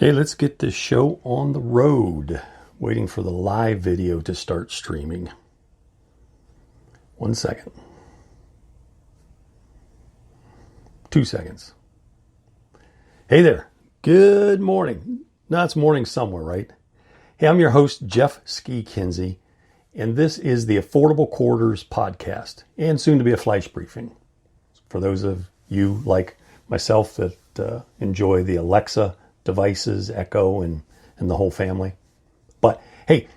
Okay, let's get this show on the road. Waiting for the live video to start streaming. 1 second. 2 seconds. Hey there. Good morning. No, it's morning somewhere, right? Hey, I'm your host, Jeff Ski Kinsey, and this is the Affordable Quarters podcast, and soon to be a flash briefing. For those of you like myself that enjoy the Alexa devices, Echo, and the whole family. But hey,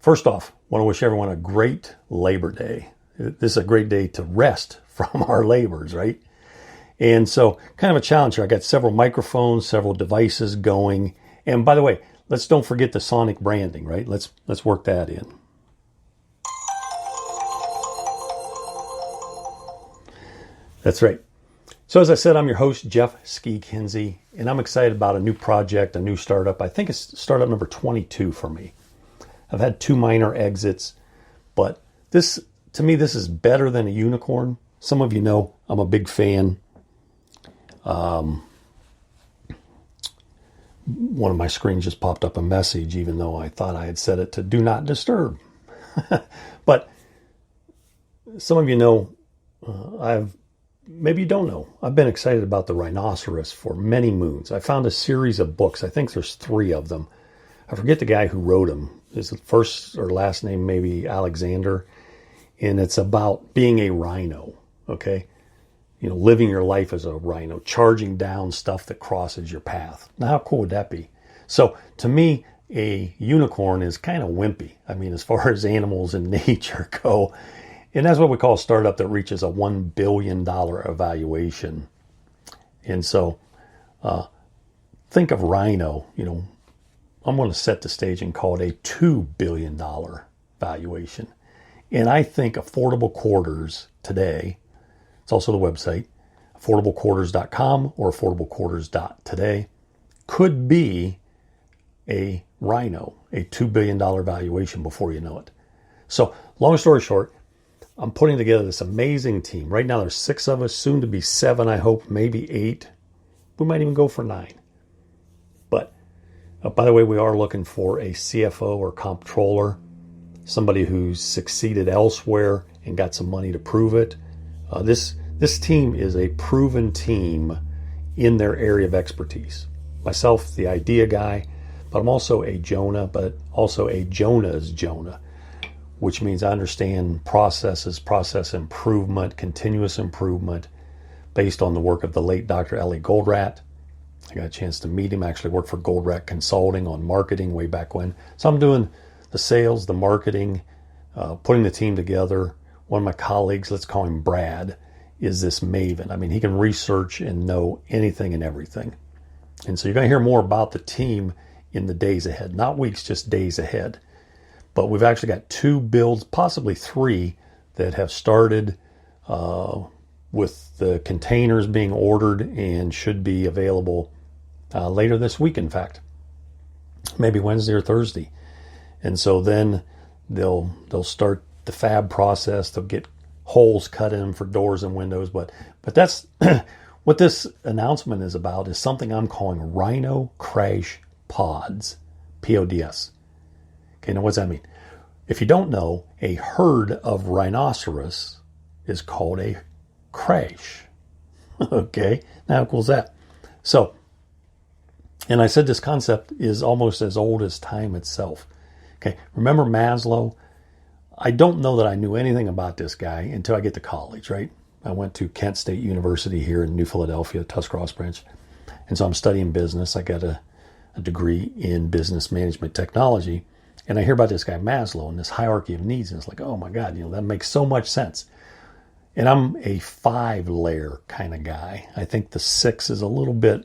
first off, want to wish everyone a great Labor Day. This is a great day to rest from our labors, right? And so kind of a challenge here. I got several microphones, several devices going. And by the way, let's don't forget the sonic branding, right? Let's work that in. That's right. So as I said, I'm your host, Jeff Ski Kinsey, and I'm excited about a new project, a new startup. I think it's startup number 22 for me. I've had 2 minor exits, but this, to me, this is better than a unicorn. Some of you know I'm a big fan. One of my screens just popped up a message, even though I thought I had set it to do not disturb. But some of you know maybe you don't know, I've been excited about the rhinoceros for many moons. I found a series of books. I think there's 3 of them. I forget the guy who wrote them. His first or last name maybe Alexander. And it's about being a rhino, okay? You know, living your life as a rhino, charging down stuff that crosses your path. Now, how cool would that be? So, to me, a unicorn is kind of wimpy. I mean, as far as animals in nature go. And that's what we call a startup that reaches a $1 billion evaluation. And so, think of Rhino, you know, I'm going to set the stage and call it a $2 billion valuation. And I think Affordable Quarters today, it's also the website, affordablequarters.com or affordablequarters.today, could be a Rhino, a $2 billion valuation before you know it. So, long story short, I'm putting together this amazing team. Right now there's 6 of us, soon to be 7, I hope, maybe 8. We might even go for 9. But, by the way, we are looking for a CFO or comptroller, somebody who's succeeded elsewhere and got some money to prove it. This team is a proven team in their area of expertise. Myself, the idea guy, but I'm also a Jonah, but also a Jonah's Jonah, which means I understand processes, process improvement, continuous improvement based on the work of the late Dr. Ellie Goldratt. I got a chance to meet him. I actually worked for Goldratt Consulting on marketing way back when. So I'm doing the sales, the marketing, putting the team together. One of my colleagues, let's call him Brad, is this maven. I mean, he can research and know anything and everything. And so you're going to hear more about the team in the days ahead. Not weeks, just days ahead. But we've actually got 2 builds, possibly 3, that have started with the containers being ordered and should be available later this week, in fact. Maybe Wednesday or Thursday. And so then they'll start the fab process. They'll get holes cut in them for doors and windows. But that's what this announcement is about, is something I'm calling RhinoCrashPods, P-O-D-S. Okay, now what's that mean? If you don't know, a herd of rhinoceros is called a crash. Okay, now how cool is that? So, and I said this concept is almost as old as time itself. Okay, remember Maslow? I don't know that I knew anything about this guy until I get to college, right? I went to Kent State University here in New Philadelphia, Tuscarawas branch. And so I'm studying business. I got a degree in business management technology. And I hear about this guy Maslow and this hierarchy of needs. And it's like, oh my God, you know, that makes so much sense. And I'm a 5-layer kind of guy. I think the 6 is a little bit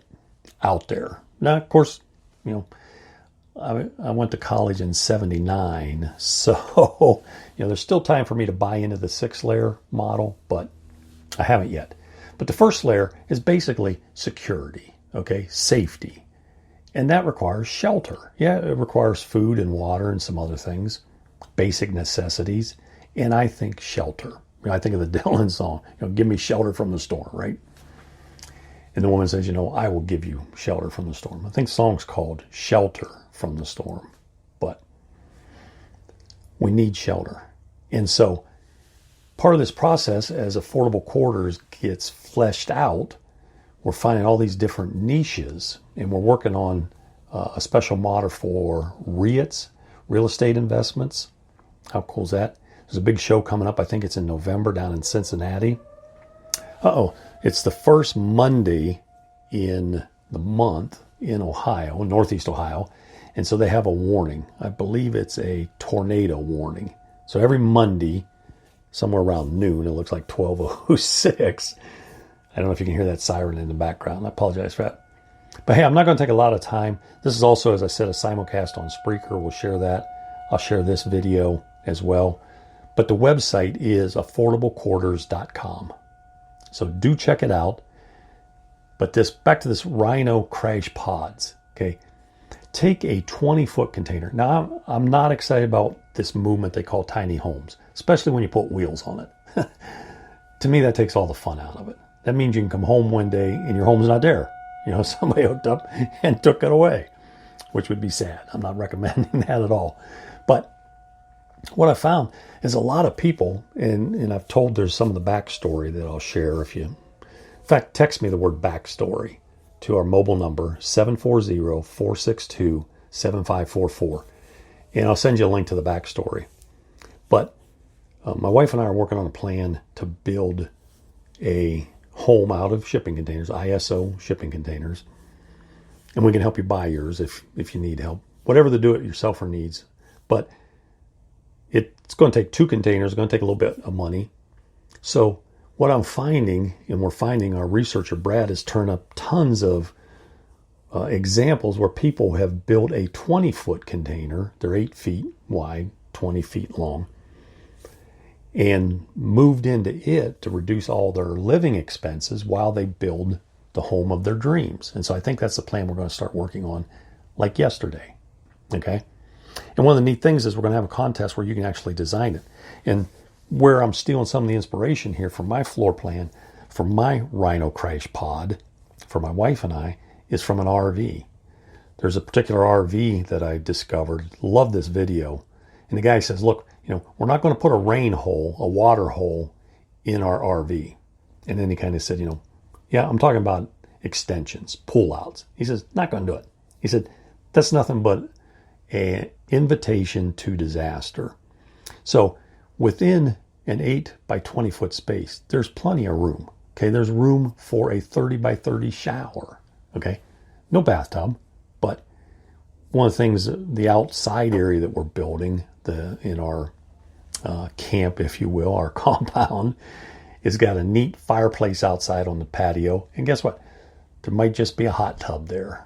out there. Now, of course, you know, I went to college in 79, so you know there's still time for me to buy into the 6-layer model, but I haven't yet. But the first layer is basically security, okay, safety, and that requires shelter. Yeah, it requires food and water and some other things, basic necessities, and I think shelter. You know, I think of the Dylan song, you know, give me shelter from the storm, right? And the woman says, I will give you shelter from the storm. I think the song's called Shelter from the Storm. But we need shelter. And so part of this process, as affordable quarters gets fleshed out, we're finding all these different niches, and we're working on a special model for REITs, real estate investments. How cool is that? There's a big show coming up. I think it's in November down in Cincinnati. It's the first Monday in the month in Ohio, Northeast Ohio. And so they have a warning. I believe it's a tornado warning. So every Monday, somewhere around noon, it looks like 12:06. I don't know if you can hear that siren in the background. I apologize for that. But hey, I'm not going to take a lot of time. This is also, as I said, a simulcast on Spreaker. We'll share that. I'll share this video as well. But the website is affordablequarters.com. So do check it out. But back to this RhinoCrashPods. Okay. Take a 20-foot container. Now, I'm not excited about this movement they call tiny homes, especially when you put wheels on it. To me, that takes all the fun out of it. That means you can come home one day and your home's not there. Somebody hooked up and took it away, which would be sad. I'm not recommending that at all. But what I found is a lot of people, and I've told there's some of the backstory that I'll share if you, in fact, text me the word backstory to our mobile number, 740-462-7544. And I'll send you a link to the backstory. But my wife and I are working on a plan to build a home out of shipping containers, ISO shipping containers. And we can help you buy yours if you need help. Whatever the do-it-yourselfer needs. But it's going to take 2 containers. It's going to take a little bit of money. So what I'm finding, and we're finding, our researcher Brad has turned up tons of examples where people have built a 20-foot container. They're 8 feet wide, 20 feet long, and moved into it to reduce all their living expenses while they build the home of their dreams. And so I think that's the plan we're going to start working on like yesterday. Okay. And one of the neat things is we're going to have a contest where you can actually design it. And where I'm stealing some of the inspiration here from my floor plan, for my Rhino Crash Pod, for my wife and I, is from an RV. There's a particular RV that I discovered. Love this video. And the guy says, look, we're not going to put a rain hole, a water hole in our RV. And then he kind of said, yeah, I'm talking about extensions, pull outs. He says, not going to do it. He said, that's nothing but an invitation to disaster. So within an 8 by 20 foot space, there's plenty of room. Okay. There's room for a 30 by 30 shower. Okay. No bathtub, but one of the things, the outside area that we're building, in our camp, if you will, our compound, has got a neat fireplace outside on the patio. And guess what? There might just be a hot tub there,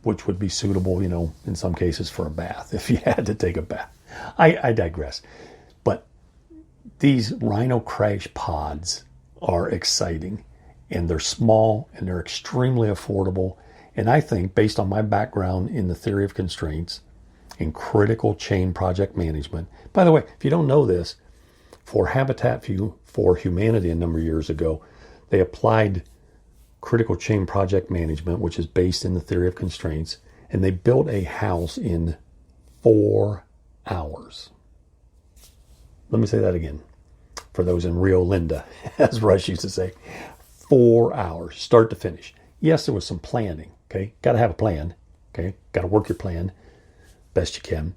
which would be suitable, in some cases for a bath, if you had to take a bath. I digress. But these Rhino Crash Pods are exciting, and they're small, and they're extremely affordable. And I think, based on my background in the theory of constraints, in critical chain project management. By the way, if you don't know this, for Habitat for Humanity a number of years ago, they applied critical chain project management, which is based in the theory of constraints, and they built a house in 4 hours. Let me say that again for those in Rio Linda, as Rush used to say. 4 hours, start to finish. Yes, there was some planning, okay? Got to have a plan, okay? Got to work your plan best you can.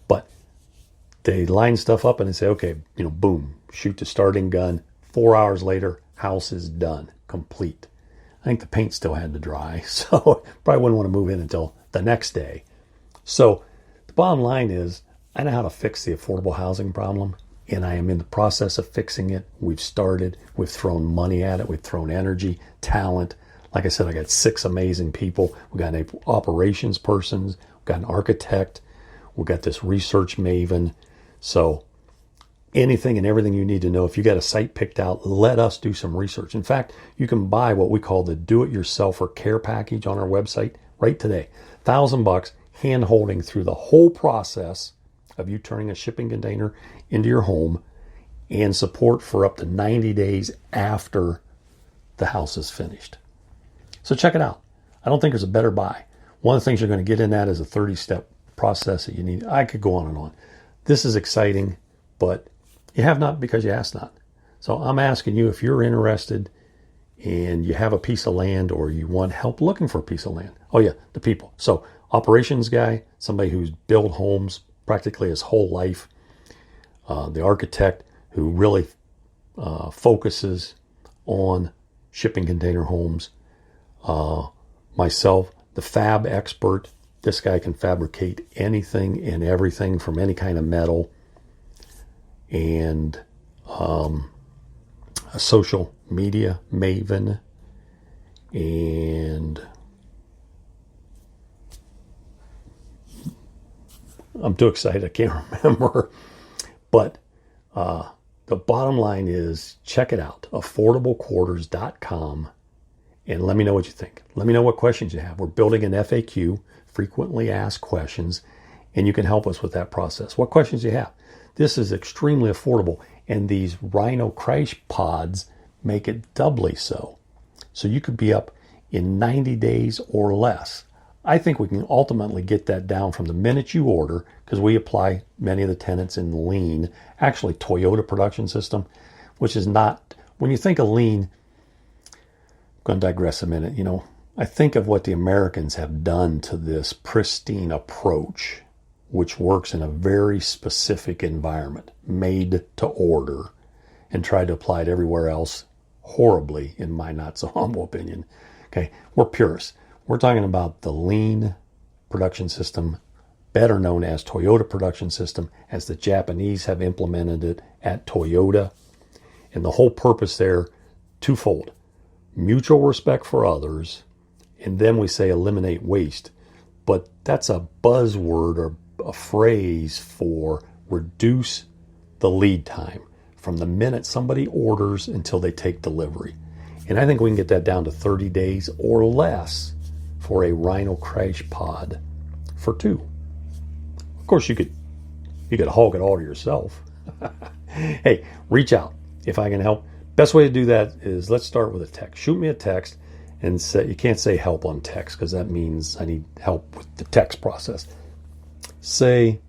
But they line stuff up and they say, okay, boom, shoot the starting gun. 4 hours later, house is done, complete. I think the paint still had to dry, so probably wouldn't want to move in until the next day. So the bottom line is, I know how to fix the affordable housing problem, and I am in the process of fixing it. We've started. We've thrown money at it. We've thrown energy, talent. Like I said, I got 6 amazing people. We got an operations person. We've got an architect. We've got this research maven. So anything and everything you need to know. If you got a site picked out, let us do some research. In fact, you can buy what we call the do-it-yourselfer care package on our website right today. $1,000, hand holding through the whole process of you turning a shipping container into your home, and support for up to 90 days after the house is finished. So check it out. I don't think there's a better buy. One of the things you're going to get in that is a 30-step process that you need. I could go on and on. This is exciting, but you have not because you ask not. So I'm asking you, if you're interested and you have a piece of land or you want help looking for a piece of land. Oh yeah, the people. So operations guy, somebody who's built homes practically his whole life. The architect who really focuses on shipping container homes. Myself, the fab expert. This guy can fabricate anything and everything from any kind of metal. And a social media maven. And I'm too excited, I can't remember. But the bottom line is, check it out, affordablequarters.com, and let me know what you think. Let me know what questions you have. We're building an FAQ, frequently asked questions, and you can help us with that process. What questions do you have? This is extremely affordable, and these RhinoCrashPods make it doubly so. So you could be up in 90 days or less. I think we can ultimately get that down from the minute you order, because we apply many of the tenets in lean, actually Toyota production system, which is not, when you think of lean, I'm going to digress a minute, I think of what the Americans have done to this pristine approach, which works in a very specific environment, made to order, and tried to apply it everywhere else horribly, in my not so humble opinion. Okay, we're purists. We're talking about the lean production system, better known as Toyota production system, as the Japanese have implemented it at Toyota. And the whole purpose there, twofold: mutual respect for others, and then we say eliminate waste. But that's a buzzword or a phrase for reduce the lead time from the minute somebody orders until they take delivery. And I think we can get that down to 30 days or less for a RhinoCrashPod for two. Of course, you could hog it all to yourself. Hey, reach out if I can help. Best way to do that is, let's start with a text. Shoot me a text and say, you can't say help on text because that means I need help with the text process. Say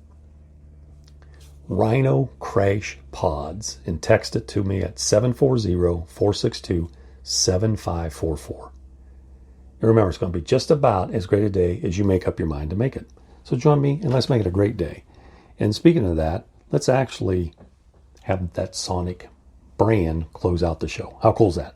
RhinoCrashPods and text it to me at 740-462-7544. And remember, it's going to be just about as great a day as you make up your mind to make it. So join me and let's make it a great day. And speaking of that, let's actually have that Sonic brand close out the show. How cool is that?